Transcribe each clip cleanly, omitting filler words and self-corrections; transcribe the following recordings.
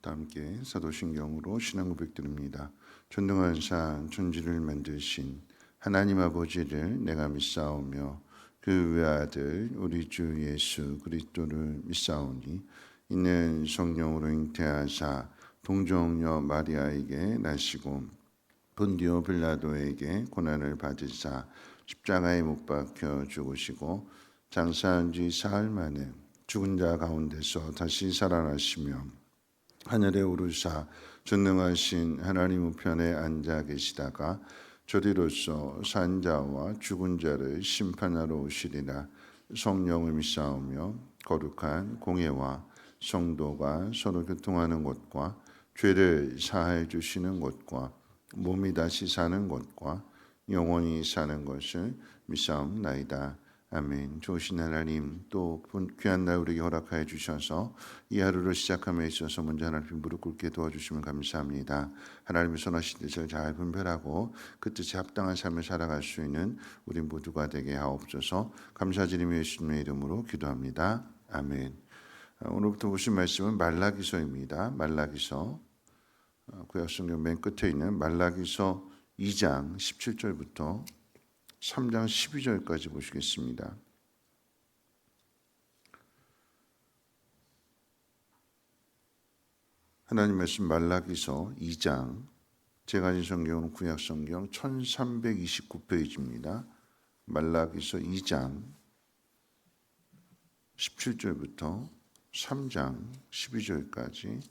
다 함께 사도신경으로 신앙 고백드립니다. 전능한 산 천지를 만드신 하나님 아버지를 내가 믿사오며 그 외아들 우리 주 예수 그리스도를 믿사오니 이는 성령으로 잉태하사 동정녀 마리아에게 나시고 본디오 빌라도에게 고난을 받으사 십자가에 못 박혀 죽으시고 장사한 지 사흘 만에 죽은 자 가운데서 다시 살아나시며 하늘에 오르사 전능하신 하나님 우편에 앉아 계시다가 저리로서 산 자와 죽은 자를 심판하러 오시리라. 성령을 믿사오며 거룩한 공예와 성도가 서로 교통하는 것과 죄를 사하여 주시는 것과 몸이 다시 사는 것과 영원히 사는 것을 믿사옵나이다. 아멘. 좋으신 하나님, 또 귀한 날 우리에게 허락하여 주셔서 이 하루를 시작함에 있어서 먼저 하나님 무릎 꿇게 도와주시면 감사합니다. 하나님의 선하신 뜻을 잘 분별하고 그 뜻에 합당한 삶을 살아갈 수 있는 우리 모두가 되게 하옵소서. 감사드리며 예수님의 이름으로 기도합니다. 아멘. 오늘부터 보신 말씀은 말라기서입니다. 말라기서 구약성경 맨 끝에 있는 말라기서 2장 17절부터 3장 12절까지 보시겠습니다. 하나님 말씀 말라기서 2장, 제가 가진 성경은 구약성경 1329페이지입니다. 말라기서 2장 17절부터 3장 12절까지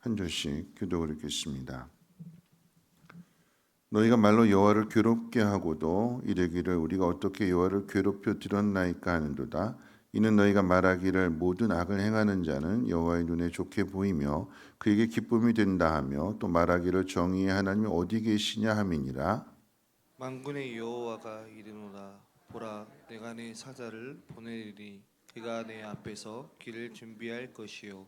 한 절씩 교독을 읽겠습니다. 너희가 말로 여호와를 괴롭게 하고도 이르기를 우리가 어떻게 여호와를 괴롭혀 드렸나이까 하는도다. 이는 너희가 말하기를 모든 악을 행하는 자는 여호와의 눈에 좋게 보이며 그에게 기쁨이 된다 하며 또 말하기를 정의의 하나님이 어디 계시냐 함이니라. 만군의 여호와가 이르노라. 보라, 내가 내 사자를 보내리니 그가 내 앞에서 길을 준비할 것이요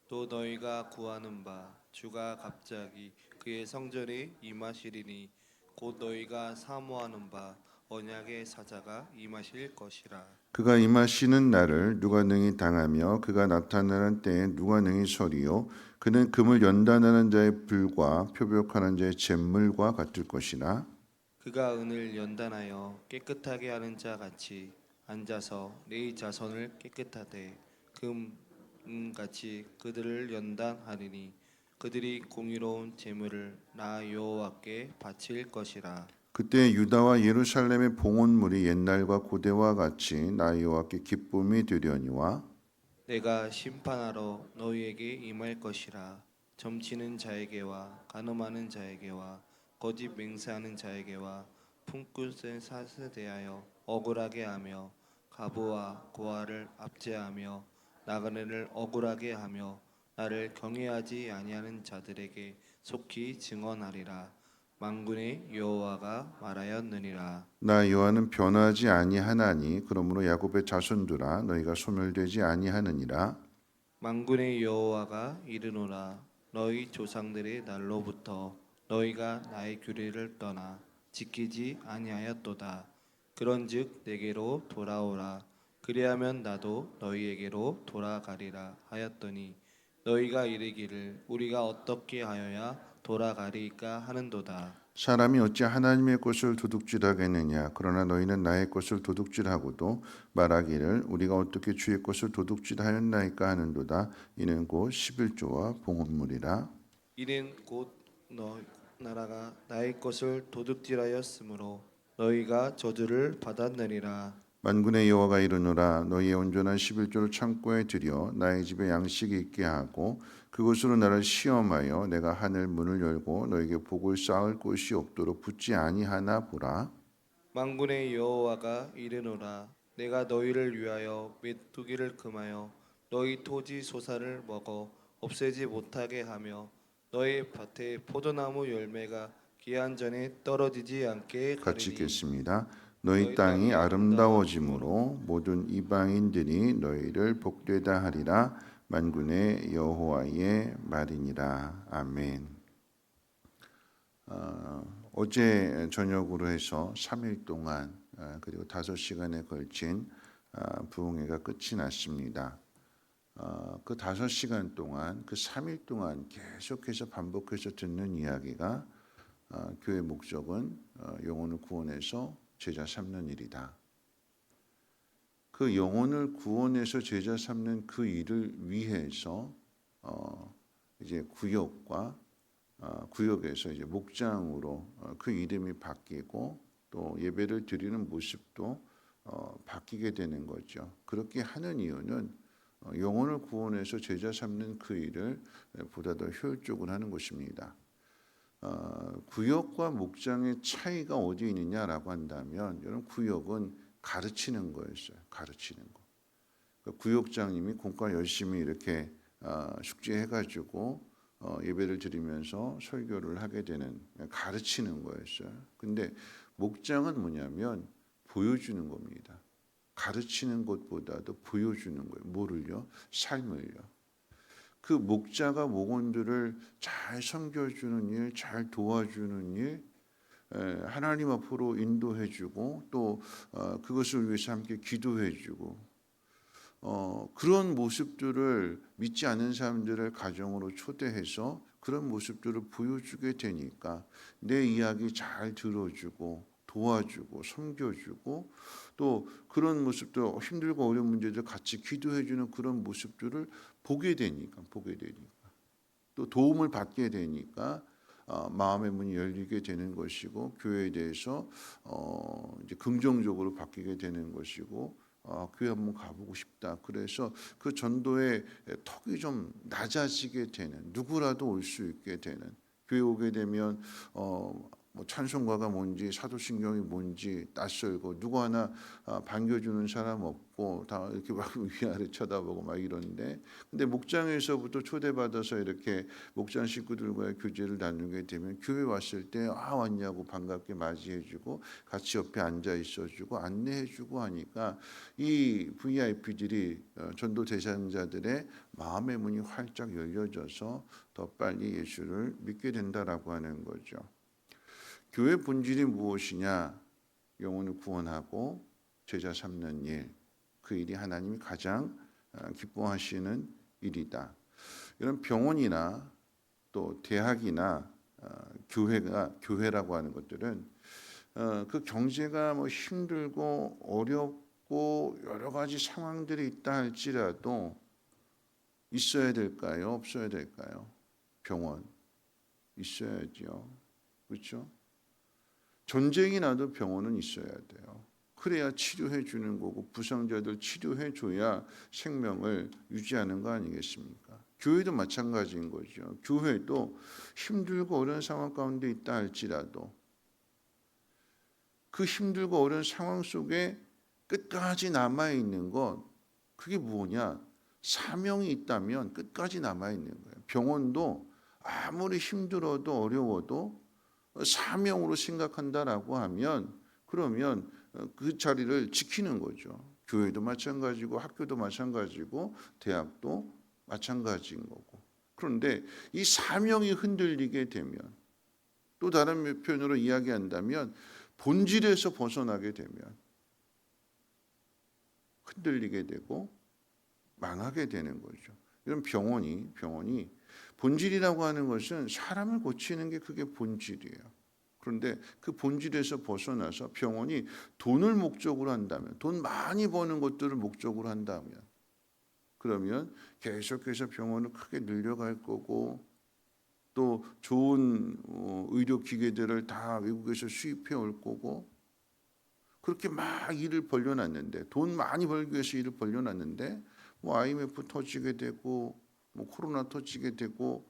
또 너희가 구하는 바 주가 갑자기 그의 성전에 임하시리니 곧 너희가 사모하는 바 언약의 사자가 임하실 것이라. 그가 임하시는 날을 누가 능히 당하며 그가 나타나는 때에 누가 능히 서리요. 그는 금을 연단하는 자의 불과 표벽하는 자의 잿물과 같을 것이라. 그가 은을 연단하여 깨끗하게 하는 자 같이 앉아서 네 자손을 깨끗하되 금같이 그들을 연단하리니 그들이 공의로운 제물을 나 여호와께 바칠 것이라. 그때 유다와 예루살렘의 봉헌물이 옛날과 고대와 같이 나 여호와께 기쁨이 되려니와 내가 심판하러 너희에게 임할 것이라. 점치는 자에게와 간음하는 자에게와 거짓 맹세하는 자에게와 품꾼의 사슬 대하여 억울하게 하며 가부와 고아를 압제하며 나그네를 억울하게 하며 나를 경외하지 아니하는 자들에게 속히 증언하리라. 만군의 여호와가 말하였느니라. 나 여호와는 변하지 아니하나니 그러므로 야곱의 자손들아 너희가 소멸되지 아니하느니라. 만군의 여호와가 이르노라. 너희 조상들의 날로부터 너희가 나의 규례를 떠나 지키지 아니하였도다. 그런즉 내게로 돌아오라. 그리하면 나도 너희에게로 돌아가리라 하였더니 너희가 이르기를 우리가 어떻게 하여야 돌아가리까 하는도다. 사람이 어찌 하나님의 것을 도둑질하겠느냐. 그러나 너희는 나의 것을 도둑질하고도 말하기를 우리가 어떻게 주의 것을 도둑질하였나이까 하는도다. 이는 곧 11조와 봉헌물이라. 이는 곧 나라가 나의 것을 도둑질하였으므로 너희가 저주를 받았느니라. 만군의 여호와가 이르노라. 너희의 온전한 11조를 창고에 들여 나의 집에 양식이 있게 하고 그것으로 나를 시험하여 내가 하늘 문을 열고 너에게 복을 쌓을 곳이 없도록 붙지 아니하나 보라. 만군의 여호와가 이르노라. 내가 너희를 위하여 메뚜기를 금하여 너희 토지 소산을 먹어 없애지 못하게 하며 너희 밭에 포도나무 열매가 기한 전에 떨어지지 않게 같이 하리니 읽겠습니다. 너희 땅이 아름다워짐으로 모든 이방인들이 너희를 복되다 하리라. 만군의 여호와의 말이니라. 아멘. 어제 저녁으로 해서 3일 동안 그리고 5시간에 걸친 부흥회가 끝이 났습니다. 그 5시간 동안, 그 3일 동안 계속해서 반복해서 듣는 이야기가 교회 목적은 영혼을 구원해서 제자 삼는 일이다. 그 영혼을 구원해서 제자 삼는 그 일을 위해서 이제 구역에서 이제 목장으로 그 이름이 바뀌고 또 예배를 드리는 모습도 바뀌게 되는 거죠. 그렇게 하는 이유는 영혼을 구원해서 제자 삼는 그 일을 보다 더 효율적으로 하는 것입니다. 구역과 목장의 차이가 어디에 있느냐라고 한다면, 여러분, 구역은 가르치는 거였어요. 가르치는 거. 그러니까 구역장님이 공과 열심히 이렇게 숙제해가지고 예배를 드리면서 설교를 하게 되는, 가르치는 거였어요. 근데 목장은 뭐냐면 보여주는 겁니다. 가르치는 것보다도 보여주는 거예요. 뭐를요? 삶을요. 그 목자가 목원들을 잘 섬겨주는 일, 잘 도와주는 일, 하나님 앞으로 인도해주고 또 그것을 위해서 함께 기도해주고 그런 모습들을 믿지 않는 사람들을 가정으로 초대해서 그런 모습들을 보여주게 되니까 내 이야기 잘 들어주고 도와주고 섬겨주고 또 그런 모습들, 힘들고 어려운 문제들 같이 기도해주는 그런 모습들을 보게 되니까 또 도움을 받게 되니까 마음의 문이 열리게 되는 것이고 교회에 대해서 이제 긍정적으로 바뀌게 되는 것이고 교회 한번 가보고 싶다. 그래서 그 전도의 턱이 좀 낮아지게 되는, 누구라도 올 수 있게 되는, 교회 오게 되면 뭐 찬송가가 뭔지 사도신경이 뭔지 낯설고 누구 하나 반겨주는 사람 없고 다 이렇게 막 위아래 쳐다보고 막 이러는데, 근데 목장에서부터 초대받아서 이렇게 목장 식구들과의 교제를 나누게 되면 교회 왔을 때 왔냐고 반갑게 맞이해주고 같이 옆에 앉아 있어주고 안내해주고 하니까 이 VIP들이 전도 대상자들의 마음의 문이 활짝 열려져서 더 빨리 예수를 믿게 된다라고 하는 거죠. 교회 본질이 무엇이냐? 영혼을 구원하고 제자 삼는 일. 그 일이 하나님이 가장 기뻐하시는 일이다. 이런 병원이나 또 대학이나 교회라고 하는 것들은 그 경제가 뭐 힘들고 어렵고 여러 가지 상황들이 있다 할지라도 있어야 될까요? 없어야 될까요? 병원 있어야죠. 그렇죠? 전쟁이 나도 병원은 있어야 돼요. 그래야 치료해 주는 거고 부상자들 치료해 줘야 생명을 유지하는 거 아니겠습니까? 교회도 마찬가지인 거죠. 교회도 힘들고 어려운 상황 가운데 있다 할지라도 그 힘들고 어려운 상황 속에 끝까지 남아 있는 것, 그게 뭐냐? 사명이 있다면 끝까지 남아 있는 거예요. 병원도 아무리 힘들어도 어려워도 사명으로 생각한다라고 하면 그러면 그 자리를 지키는 거죠. 교회도 마찬가지고 학교도 마찬가지고 대학도 마찬가지인 거고. 그런데 이 사명이 흔들리게 되면, 또 다른 표현으로 이야기한다면 본질에서 벗어나게 되면 흔들리게 되고 망하게 되는 거죠. 이런 병원이 본질이라고 하는 것은 사람을 고치는 게 그게 본질이에요. 그런데 그 본질에서 벗어나서 병원이 돈을 목적으로 한다면, 돈 많이 버는 것들을 목적으로 한다면, 그러면 계속해서 병원을 크게 늘려갈 거고 또 좋은 의료 기계들을 다 외국에서 수입해 올 거고, 그렇게 막 일을 벌려놨는데, 돈 많이 벌기 위해서 일을 벌려놨는데 뭐 IMF 터지게 되고 뭐 코로나 터지게 되고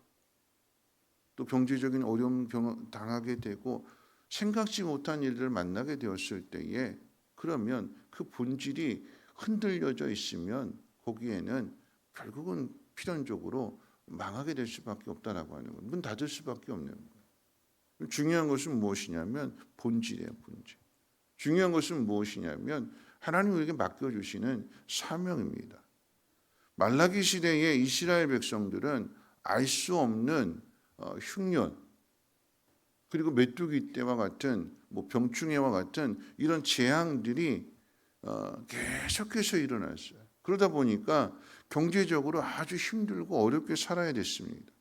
또 경제적인 어려움 당하게 되고 생각지 못한 일들을 만나게 되었을 때에, 그러면 그 본질이 흔들려져 있으면 거기에는 결국은 필연적으로 망하게 될 수밖에 없다라고 하는 거예요. 문 닫을 수밖에 없는 거예요. 중요한 것은 무엇이냐면 본질이에요. 본질. 중요한 것은 무엇이냐면 하나님 우리에게 맡겨주시는 사명입니다. 말라기 시대의 이스라엘 백성들은 알 수 없는 흉년, 그리고 메뚜기 떼와 같은 뭐 병충해와 같은 이런 재앙들이 계속해서 일어났어요. 그러다 보니까 경제적으로 아주 힘들고 어렵게 살아야 됐습니다.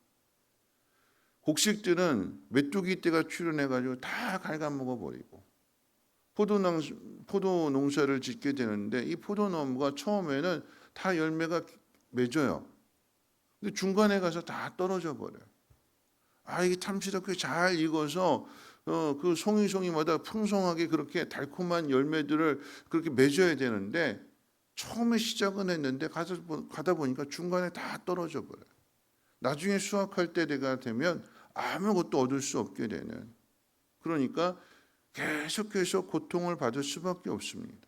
곡식들은 메뚜기 떼가 출현해가지고 다 갉아먹어 버리고 포도 농사를 짓게 되는데 이 포도나무가 처음에는 다 열매가 맺어요. 근데 중간에 가서 다 떨어져 버려요. 이게 탐스럽게 잘 익어서 그 송이송이마다 풍성하게 그렇게 달콤한 열매들을 그렇게 맺어야 되는데 처음에 시작은 했는데 가다 보니까 중간에 다 떨어져 버려요. 나중에 수확할 때가 되면 아무것도 얻을 수 없게 되는, 그러니까 계속해서 고통을 받을 수밖에 없습니다.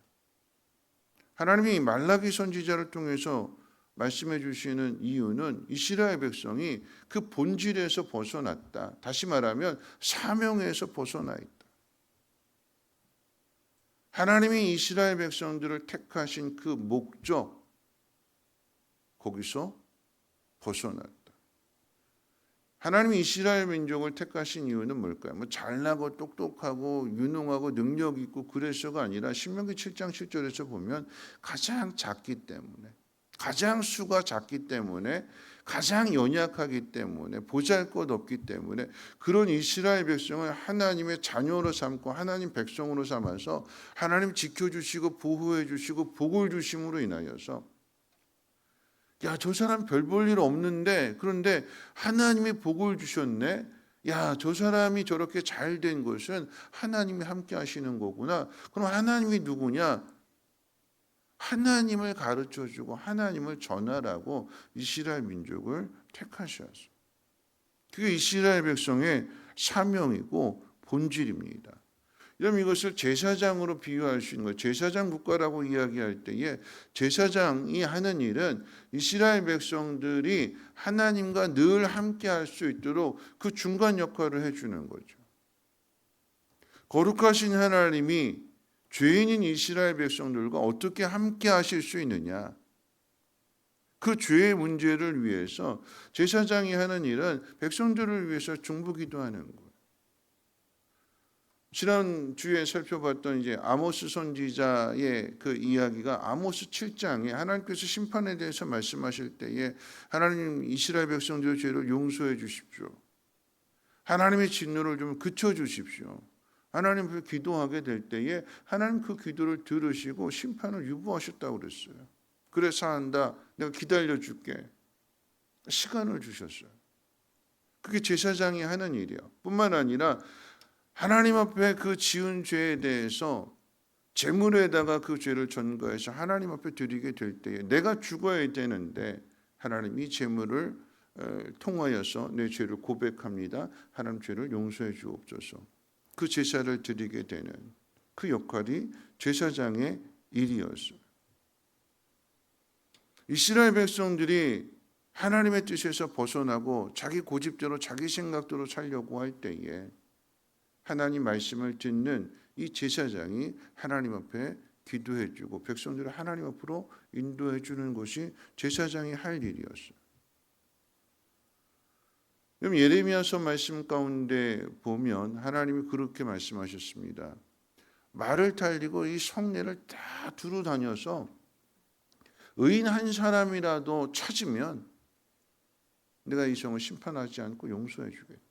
하나님이 말라기 선지자를 통해서 말씀해 주시는 이유는 이스라엘 백성이 그 본질에서 벗어났다. 다시 말하면 사명에서 벗어나 있다. 하나님이 이스라엘 백성들을 택하신 그 목적, 거기서 벗어났다. 하나님이 이스라엘 민족을 택하신 이유는 뭘까요? 잘나고 똑똑하고 유능하고 능력 있고 그래서가 아니라 신명기 7장 7절에서 보면 가장 작기 때문에, 가장 수가 작기 때문에, 가장 연약하기 때문에, 보잘것없기 때문에 그런 이스라엘 백성을 하나님의 자녀로 삼고 하나님 백성으로 삼아서 하나님 지켜주시고 보호해 주시고 복을 주심으로 인하여서 저 사람 별 볼 일 없는데 그런데 하나님이 복을 주셨네. 저 사람이 저렇게 잘 된 것은 하나님이 함께 하시는 거구나. 그럼 하나님이 누구냐? 하나님을 가르쳐주고 하나님을 전하라고 이스라엘 민족을 택하셨어요. 그게 이스라엘 백성의 사명이고 본질입니다. 그럼 이것을 제사장으로 비유할 수 있는 거예요. 제사장 국가라고 이야기할 때에 제사장이 하는 일은 이스라엘 백성들이 하나님과 늘 함께 할 수 있도록 그 중간 역할을 해주는 거죠. 거룩하신 하나님이 죄인인 이스라엘 백성들과 어떻게 함께 하실 수 있느냐? 그 죄의 문제를 위해서 제사장이 하는 일은 백성들을 위해서 중보기도하는 거예요. 지난 주에 살펴봤던 이제 아모스 선지자의 그 이야기가 아모스 7장에 하나님께서 심판에 대해서 말씀하실 때에 하나님 이스라엘 백성들의 죄를 용서해 주십시오. 하나님의 진노를 좀 그쳐 주십시오. 하나님 앞에 기도하게 될 때에 하나님 그 기도를 들으시고 심판을 유보하셨다고 그랬어요. 그래 사한다. 내가 기다려 줄게. 시간을 주셨어요. 그게 제사장이 하는 일이에요. 뿐만 아니라 하나님 앞에 그 지은 죄에 대해서 제물에다가 그 죄를 전가해서 하나님 앞에 드리게 될 때에 내가 죽어야 되는데 하나님 이 제물을 통하여서 내 죄를 고백합니다. 하나님 죄를 용서해 주옵소서. 그 제사를 드리게 되는 그 역할이 제사장의 일이었어요. 이스라엘 백성들이 하나님의 뜻에서 벗어나고 자기 고집대로 자기 생각대로 살려고 할 때에 하나님 말씀을 듣는 이 제사장이 하나님 앞에 기도해 주고 백성들을 하나님 앞으로 인도해 주는 것이 제사장이 할 일이었어요. 그럼 예레미야서 말씀 가운데 보면 하나님이 그렇게 말씀하셨습니다. 말을 달리고 이 성내를 다 두루 다녀서 의인 한 사람이라도 찾으면 내가 이 성을 심판하지 않고 용서해 주겠다.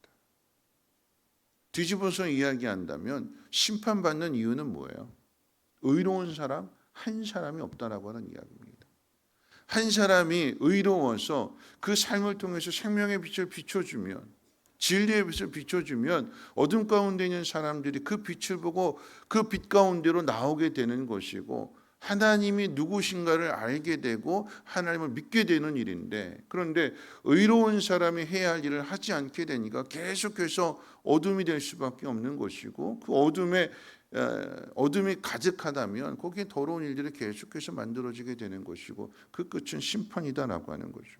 뒤집어서 이야기한다면 심판받는 이유는 뭐예요? 의로운 사람 한 사람이 없다라고 하는 이야기입니다. 한 사람이 의로워서 그 삶을 통해서 생명의 빛을 비춰주면, 진리의 빛을 비춰주면 어둠 가운데 있는 사람들이 그 빛을 보고 그 빛 가운데로 나오게 되는 것이고 하나님이 누구신가를 알게 되고 하나님을 믿게 되는 일인데, 그런데 의로운 사람이 해야 할 일을 하지 않게 되니까 계속해서 어둠이 될 수밖에 없는 것이고, 그 어둠이 가득하다면 거기에 더러운 일들이 계속해서 만들어지게 되는 것이고 그 끝은 심판이다라고 하는 거죠.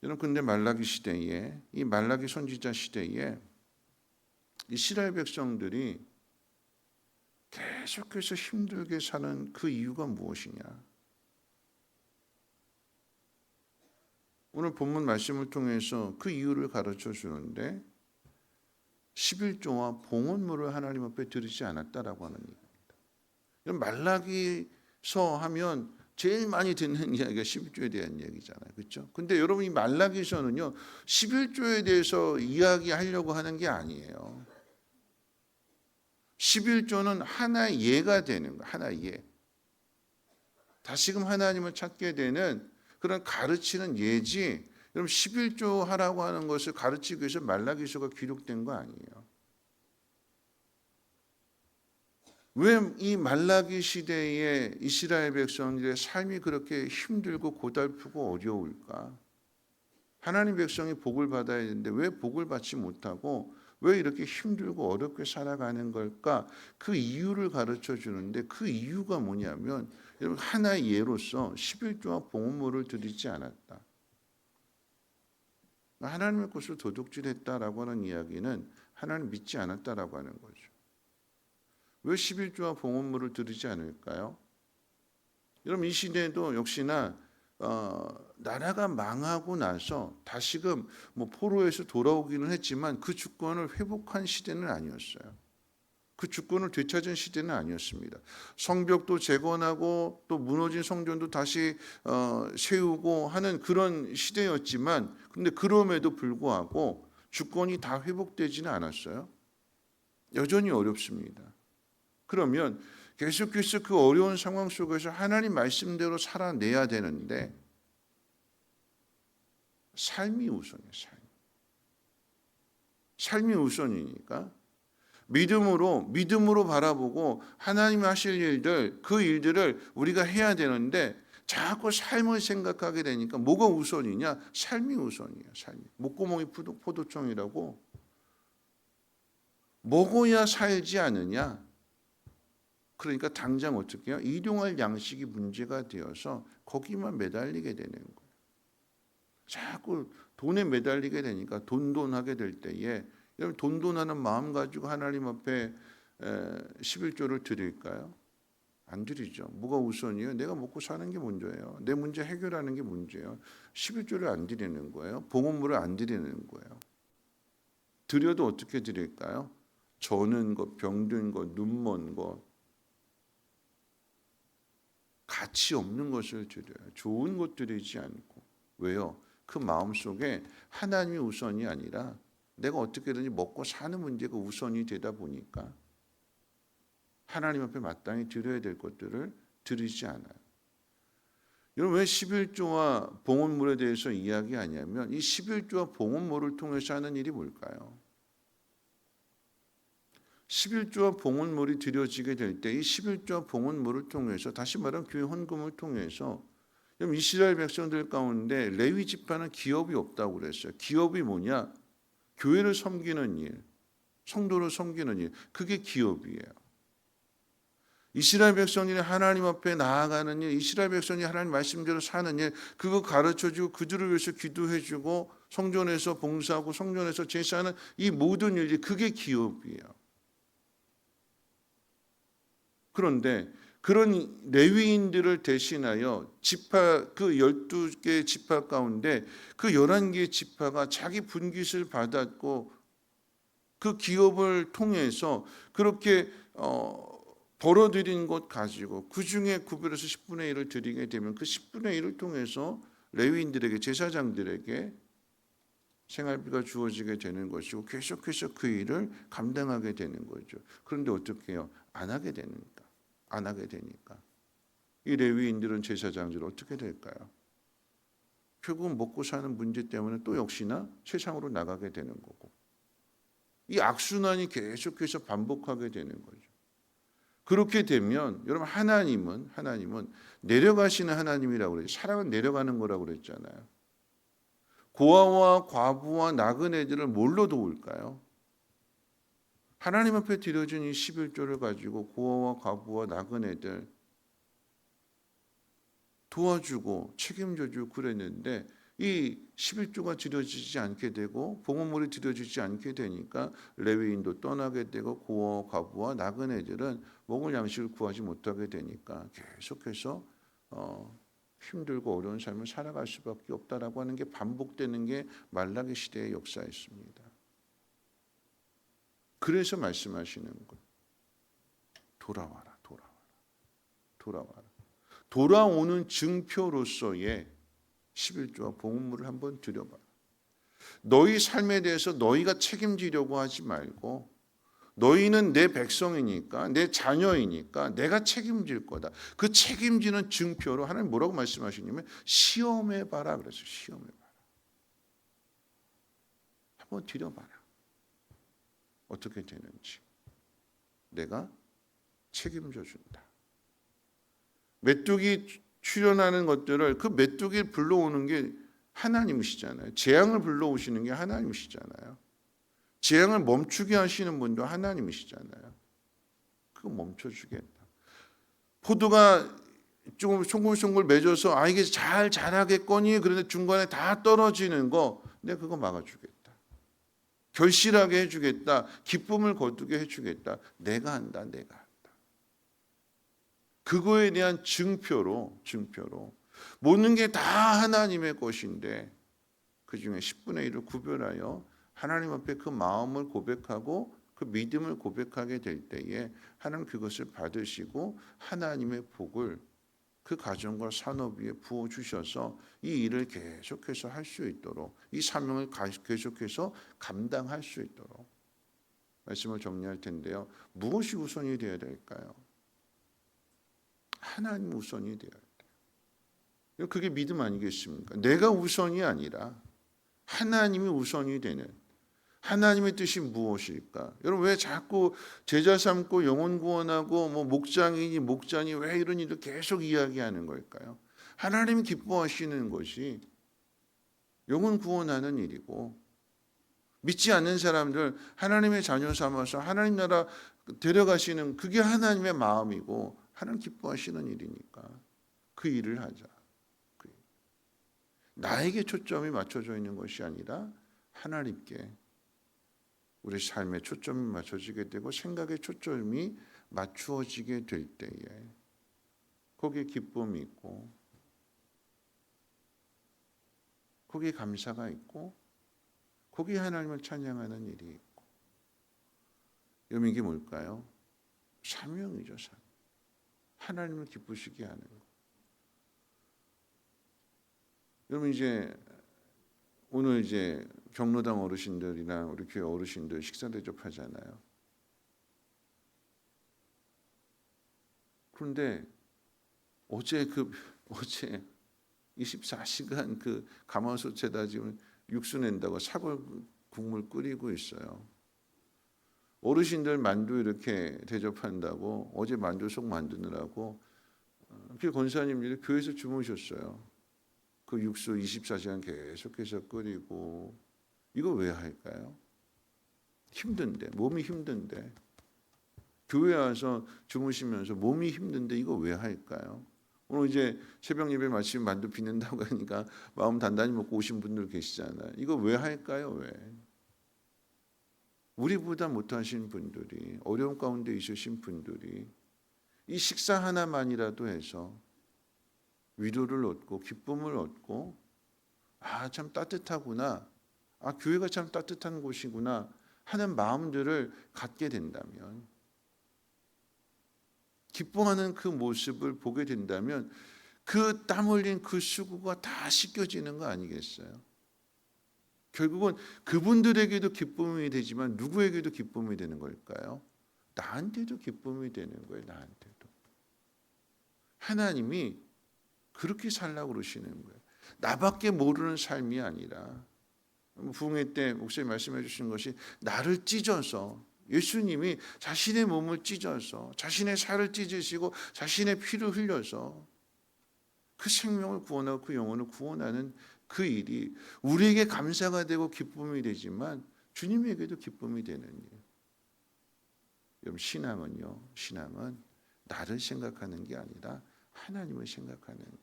여러분, 근데 말라기 시대에, 이 말라기 선지자 시대에 이스라엘 백성들이 계속해서 힘들게 사는 그 이유가 무엇이냐? 오늘 본문 말씀을 통해서 그 이유를 가르쳐 주는데 11조와 봉헌물을 하나님 앞에 드리지 않았다라고 하는 얘기입니다. 말라기서 하면 제일 많이 듣는 이야기가 11조에 대한 이야기잖아요. 그렇죠? 근데 여러분 이 말라기서는요. 11조에 대해서 이야기하려고 하는 게 아니에요. 11조는 하나의 예가 되는 거예요. 하나의 예. 다시금 하나님을 찾게 되는 그런 가르치는 예지. 여러분 11조 하라고 하는 것을 가르치기 위해서 말라기서가 기록된 거 아니에요. 왜 이 말라기 시대에 이스라엘 백성들의 삶이 그렇게 힘들고 고달프고 어려울까? 하나님 백성이 복을 받아야 되는데 왜 복을 받지 못하고 왜 이렇게 힘들고 어렵게 살아가는 걸까? 그 이유를 가르쳐 주는데 그 이유가 뭐냐면 여러분 하나의 예로서 11조와 봉헌물을 드리지 않았다. 하나님의 것을 도둑질했다라고 하는 이야기는 하나님 믿지 않았다라고 하는 거죠. 왜 11조와 봉헌물을 드리지 않을까요? 여러분 이 시대에도 역시나 나라가 망하고 나서 다시금 포로에서 돌아오기는 했지만 그 주권을 회복한 시대는 아니었어요. 그 주권을 되찾은 시대는 아니었습니다. 성벽도 재건하고 또 무너진 성전도 다시 세우고 하는 그런 시대였지만 근데 그럼에도 불구하고 주권이 다 회복되지는 않았어요. 여전히 어렵습니다. 그러면 계속해서 그 어려운 상황 속에서 하나님 말씀대로 살아내야 되는데 삶이 우선이에요. 삶이 우선이니까 믿음으로 바라보고 하나님 하실 일들 그 일들을 우리가 해야 되는데 자꾸 삶을 생각하게 되니까 뭐가 우선이냐? 삶이 우선이에요. 삶이. 목구멍이 포도청이라고 먹어야 살지 않느냐? 그러니까 당장 어떻게 해요? 일용할 양식이 문제가 되어서 거기만 매달리게 되는 거예요. 자꾸 돈에 매달리게 되니까 돈하게 될 때에 여러분 돈하는 마음 가지고 하나님 앞에 11조를 드릴까요? 안 드리죠. 뭐가 우선이에요? 내가 먹고 사는 게 문제예요. 내 문제 해결하는 게 문제예요. 11조를 안 드리는 거예요. 봉헌물을 안 드리는 거예요. 드려도 어떻게 드릴까요? 저는 것, 병든 것, 눈먼 것, 가치 없는 것을 드려요. 좋은 것 드리지 않고. 왜요? 그 마음속에 하나님이 우선이 아니라 내가 어떻게든지 먹고 사는 문제가 우선이 되다 보니까 하나님 앞에 마땅히 드려야 될 것들을 드리지 않아요. 여러분 왜 11조와 봉헌물에 대해서 이야기하냐면 이 11조와 봉헌물을 통해서 하는 일이 뭘까요? 11조와 봉헌물이 드려지게 될 때 이 11조와 봉헌물을 통해서 다시 말하면 교회 헌금을 통해서 이스라엘 백성들 가운데 레위 지파는 기업이 없다고 그랬어요. 기업이 뭐냐? 교회를 섬기는 일, 성도를 섬기는 일, 그게 기업이에요. 이스라엘 백성들이 하나님 앞에 나아가는 일, 이스라엘 백성이 하나님 말씀대로 사는 일, 그거 가르쳐주고 그들을 위해서 기도해주고 성전에서 봉사하고 성전에서 제사하는 이 모든 일이 그게 기업이에요. 그런데 그런 레위인들을 대신하여 지파 그 12개 지파 가운데 그 11개 지파가 자기 분깃을 받았고 그 기업을 통해서 그렇게 벌어들인 것 가지고 그 중에 구별해서 10분의 1을 드리게 되면 그 10분의 1을 통해서 레위인들에게 제사장들에게 생활비가 주어지게 되는 것이고 계속해서 그 일을 감당하게 되는 거죠. 그런데 어떻게 해요? 안 하게 되니까. 안 하게 되니까. 이 레위인들은 제사장들 어떻게 될까요? 결국은 먹고 사는 문제 때문에 또 역시나 세상으로 나가게 되는 거고. 이 악순환이 계속해서 반복하게 되는 거죠. 그렇게 되면 여러분 하나님은 내려가시는 하나님이라고 그래요. 사랑은 내려가는 거라고 그랬잖아요. 고아와 과부와 나그네들을 뭘로 도울까요? 하나님 앞에 드려진 이 11조를 가지고 고아와 과부와 나그네들 도와주고 책임져주고 그랬는데 이 11조가 드려지지 않게 되고 봉헌물이 드려지지 않게 되니까 레위인도 떠나게 되고 고아와 과부와 나그네들은 먹을 양식을 구하지 못하게 되니까 계속해서 힘들고 어려운 삶을 살아갈 수밖에 없다라고 하는 게 반복되는 게 말라기 시대의 역사였습니다. 그래서 말씀하시는 거예요. 돌아와라. 돌아오는 증표로서의 11조와 봉헌물을 한번 드려봐. 너희 삶에 대해서 너희가 책임지려고 하지 말고 너희는 내 백성이니까 내 자녀이니까 내가 책임질 거다. 그 책임지는 증표로 하나님 뭐라고 말씀하시냐면 시험해봐라 그랬어요. 시험해봐라. 한번 드려봐라. 어떻게 되는지. 내가 책임져 준다. 메뚜기 출현하는 것들을 그 메뚜기를 불러오는 게 하나님이시잖아요. 재앙을 불러오시는 게 하나님이시잖아요. 재앙을 멈추게 하시는 분도 하나님이시잖아요. 그거 멈춰주겠다. 포도가 조금 송글송글 맺어서 이게 잘 자라겠거니 그런데 중간에 다 떨어지는 거 내가 그거 막아주겠다. 결실하게 해주겠다. 기쁨을 거두게 해주겠다. 내가 한다. 내가 한다. 그거에 대한 증표로 모든 게 다 하나님의 것인데 그중에 10분의 1을 구별하여 하나님 앞에 그 마음을 고백하고 그 믿음을 고백하게 될 때에 하나님 그것을 받으시고 하나님의 복을 그 가정과 산업 위에 부어주셔서 이 일을 계속해서 할 수 있도록 이 사명을 계속해서 감당할 수 있도록 말씀을 정리할 텐데요. 무엇이 우선이 되어야 될까요? 하나님 우선이 되어야 돼요. 그게 믿음 아니겠습니까? 내가 우선이 아니라 하나님이 우선이 되는 하나님의 뜻이 무엇일까? 여러분 왜 자꾸 제자 삼고 영혼 구원하고 목장이니 목자니 왜 이런 일을 계속 이야기하는 걸까요? 하나님이 기뻐하시는 것이 영혼 구원하는 일이고 믿지 않는 사람들 하나님의 자녀 삼아서 하나님 나라 데려가시는 그게 하나님의 마음이고 하나님 기뻐하시는 일이니까 그 일을 하자. 나에게 초점이 맞춰져 있는 것이 아니라 하나님께 우리 삶의 초점이 맞춰지게 되고 생각의 초점이 맞추어지게 될 때에 거기에 기쁨이 있고 거기에 감사가 있고 거기에 하나님을 찬양하는 일이 있고 여러분 이게 뭘까요? 사명이죠. 사명. 하나님을 기쁘시게 하는 것. 여러분 오늘 경로당 어르신들이랑 우리 교회 어르신들 식사 대접하잖아요. 그런데 어제 24시간 그 가마솥에다 지금 육수 낸다고 사골 국물 끓이고 있어요. 어르신들 만두 이렇게 대접한다고 어제 만두 속 만드느라고 그 권사님들이 교회에서 주무셨어요. 그 육수 24시간 계속해서 끓이고 이거 왜 할까요? 힘든데 몸이 힘든데 교회 와서 주무시면서 몸이 힘든데 이거 왜 할까요? 오늘 새벽 예배 마치면 만두 빚는다고 하니까 마음 단단히 먹고 오신 분들 계시잖아요. 이거 왜 할까요? 왜? 우리보다 못하신 분들이 어려움 가운데 있으신 분들이 이 식사 하나만이라도 해서 위로를 얻고 기쁨을 얻고 참 따뜻하구나. 교회가 참 따뜻한 곳이구나 하는 마음들을 갖게 된다면 기뻐하는 그 모습을 보게 된다면 그 땀 흘린 그 수고가 다 씻겨지는 거 아니겠어요? 결국은 그분들에게도 기쁨이 되지만 누구에게도 기쁨이 되는 걸까요? 나한테도 기쁨이 되는 거예요. 나한테도. 하나님이 그렇게 살라고 그러시는 거예요. 나밖에 모르는 삶이 아니라 부흥회 때 목사님 말씀해 주신 것이 나를 찢어서 예수님이 자신의 몸을 찢어서 자신의 살을 찢으시고 자신의 피를 흘려서 그 생명을 구원하고 그 영혼을 구원하는 그 일이 우리에게 감사가 되고 기쁨이 되지만 주님에게도 기쁨이 되는 일. 여러분 신앙은 나를 생각하는 게 아니라 하나님을 생각하는 거예요.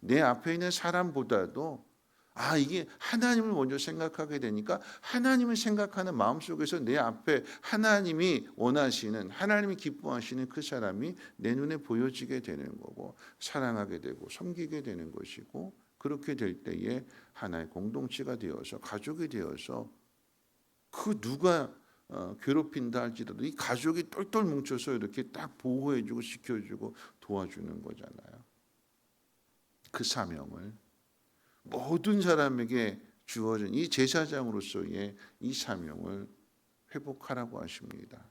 내 앞에 있는 사람보다도 이게 하나님을 먼저 생각하게 되니까 하나님을 생각하는 마음속에서 내 앞에 하나님이 원하시는 하나님이 기뻐하시는 그 사람이 내 눈에 보여지게 되는 거고 사랑하게 되고 섬기게 되는 것이고 그렇게 될 때에 하나의 공동체가 되어서 가족이 되어서 그 누가 괴롭힌다 할지라도 이 가족이 똘똘 뭉쳐서 이렇게 딱 보호해주고 지켜주고 도와주는 거잖아요. 그 사명을 모든 사람에게 주어진 이 제사장으로서의 이 사명을 회복하라고 하십니다.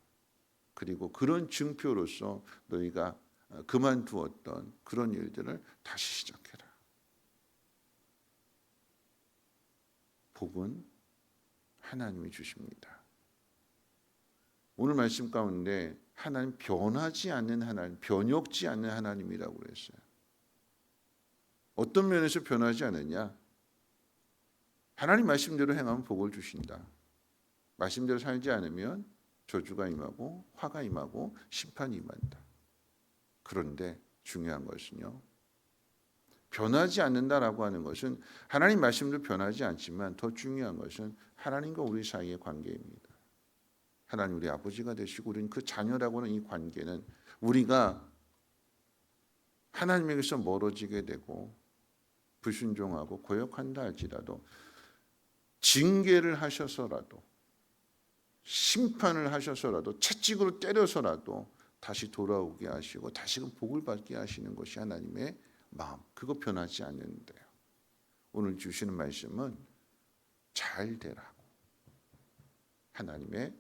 그리고 그런 증표로서 너희가 그만두었던 그런 일들을 다시 시작해라. 복은 하나님이 주십니다. 오늘 말씀 가운데 하나님 변하지 않는 하나님, 변혁지 않는 하나님이라고 그랬어요. 어떤 면에서 변하지 않느냐? 하나님 말씀대로 행하면 복을 주신다. 말씀대로 살지 않으면 저주가 임하고 화가 임하고 심판이 임한다. 그런데 중요한 것은요, 변하지 않는다라고 하는 것은 하나님 말씀도 변하지 않지만 더 중요한 것은 하나님과 우리 사이의 관계입니다. 하나님 우리 아버지가 되시고 우리는 그 자녀라고 하는 이 관계는 우리가 하나님에게서 멀어지게 되고 불순종하고 고역한다 할지라도 징계를 하셔서라도 심판을 하셔서라도 채찍으로 때려서라도 다시 돌아오게 하시고 다시금 복을 받게 하시는 것이 하나님의 마음. 그거 변하지 않는데요. 오늘 주시는 말씀은 잘 되라고 하나님의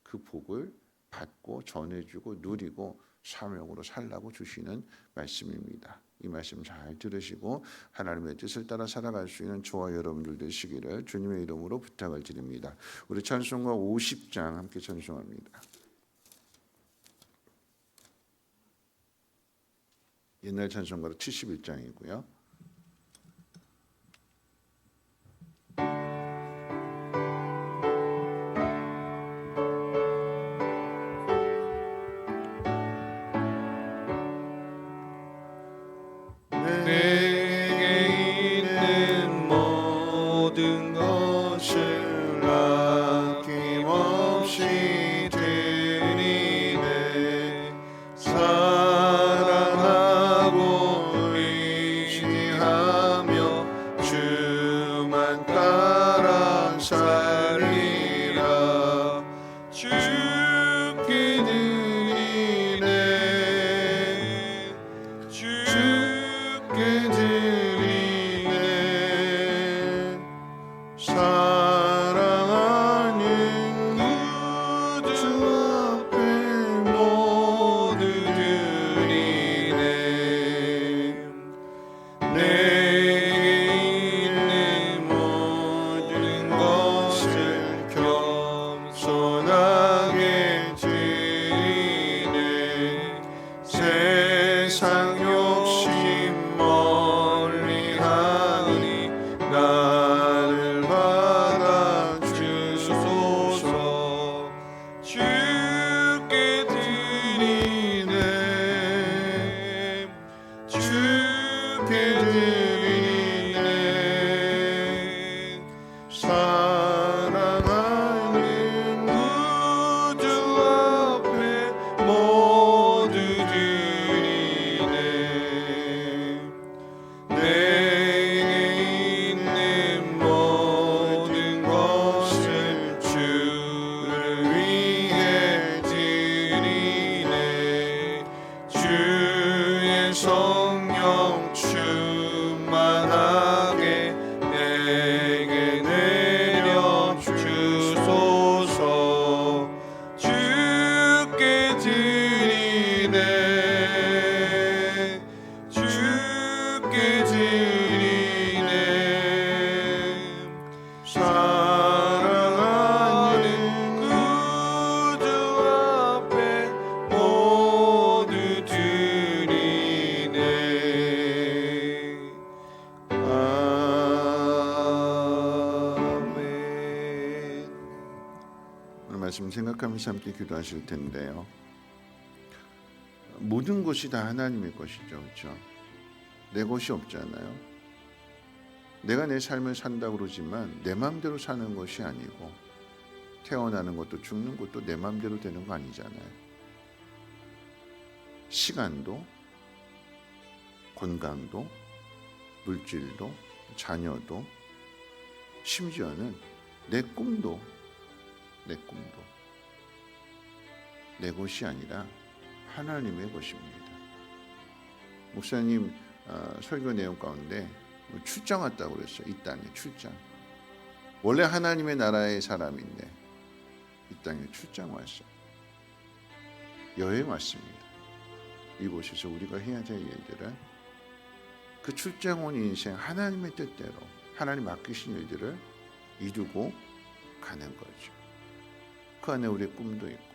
그 복을 받고 전해주고 누리고 사명으로 살라고 주시는 말씀입니다. 이 말씀 잘 들으시고 하나님의 뜻을 따라 살아갈 수 있는 저와 여러분들 되시기를 주님의 이름으로 부탁을 드립니다. 우리 찬송가 50장 함께 찬송합니다. 옛날 찬송가로 71장이고요. 내게 있는 모든 것을 아낌없이 드리네. 사랑하고 의지하며 주만 따라 살리라. 주께 드리네. 주께 드리네. 사랑하는 구주 앞에 모두 드리네. 내게 있는 모든 것을 겸손하게 드리네. 세상 욕심 멀리하니 나를 받아 주소서. 주께 드리네. 주께 드리네. 사랑하는 구주 앞에 모두 드리네. 내게 있는 모든 것을 주를 위해 드리네. 주의 성령 충만하게 내게 내려 주소서. 주께 드리네. 주께 드리네. 사랑하는 구주 앞에 모두 드리네. 아멘. 오늘 말씀 생각하면서 함께 기도하실 텐데요. 모든 것이 다 하나님의 것이죠. 그렇죠? 내 것이 없잖아요. 내가 내 삶을 산다고 그러지만 내 마음대로 사는 것이 아니고 태어나는 것도 죽는 것도 내 마음대로 되는 거 아니잖아요. 시간도 건강도 물질도 자녀도 심지어는 내 꿈도 내 것이 아니라 하나님의 것입니다. 목사님 설교 내용 가운데 출장 왔다고 그랬어요. 이 땅에 출장. 원래 하나님의 나라의 사람인데 이 땅에 출장 왔어요. 여행 왔습니다. 이곳에서 우리가 해야 될 일들을, 그 출장 온 인생 하나님의 뜻대로 하나님 맡기신 일들을 이루고 가는 거죠. 그 안에 우리의 꿈도 있고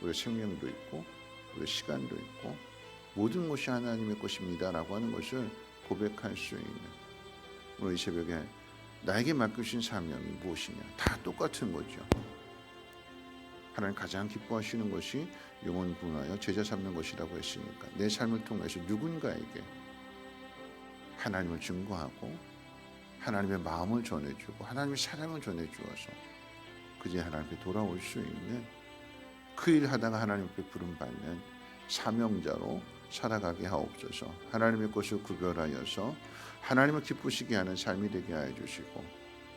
우리의 생명도 있고 우리의 시간도 있고 모든 것이 하나님의 것입니다 라고 하는 것을 고백할 수 있는, 오늘 이 새벽에 나에게 맡기신 사명이 무엇이냐, 다 똑같은 거죠. 하나님 가장 기뻐하시는 것이 영혼 구원하여 제자 삼는 것이라고 했으니까 내 삶을 통해서 누군가에게 하나님을 증거하고 하나님의 마음을 전해주고 하나님의 사랑을 전해주어서 그제 하나님께 돌아올 수 있는, 그 일 하다가 하나님 앞에 부름받는 사명자로 살아가게 하옵소서. 하나님의 것을 구별하여서 하나님을 기쁘시게 하는 삶이 되게 하여 주시고,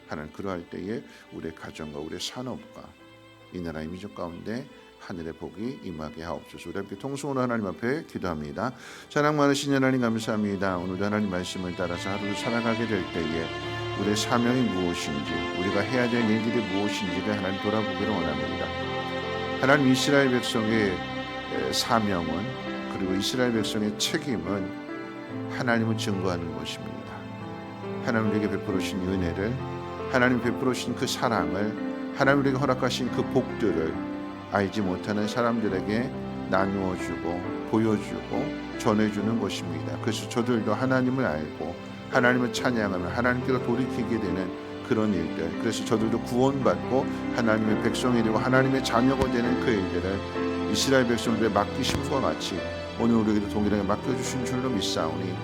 하나님 그러할 때에 우리의 가정과 우리의 산업과 이 나라의 민족 가운데 하늘의 복이 임하게 하옵소서. 우리 함께 통성으로 하나님 앞에 기도합니다. 사랑 많으신 하나님 감사합니다. 오늘도 하나님 말씀을 따라서 하루를 살아가게 될 때에 우리의 사명이 무엇인지, 우리가 해야 될 일들이 무엇인지를 하나님 돌아보기를 원합니다. 하나님, 이스라엘 백성의 사명은, 그리고 이스라엘 백성의 책임은 하나님을 증거하는 것입니다. 하나님 우리에게 베풀어 주신 은혜를, 하나님 베풀어 주신 그 사랑을, 하나님 우리에게 허락하신 그 복들을 알지 못하는 사람들에게 나누어주고 보여주고 전해주는 것입니다. 그래서 저들도 하나님을 알고 하나님을 찬양하며 하나님께로 돌이키게 되는 그런 일들, 그래서 저들도 구원받고 하나님의 백성이 되고 하나님의 자녀가 되는 그 일들을 이스라엘 백성들의 맡기심과 같이 오늘 우리에게도 동일하게 맡겨주신 줄로 믿사오니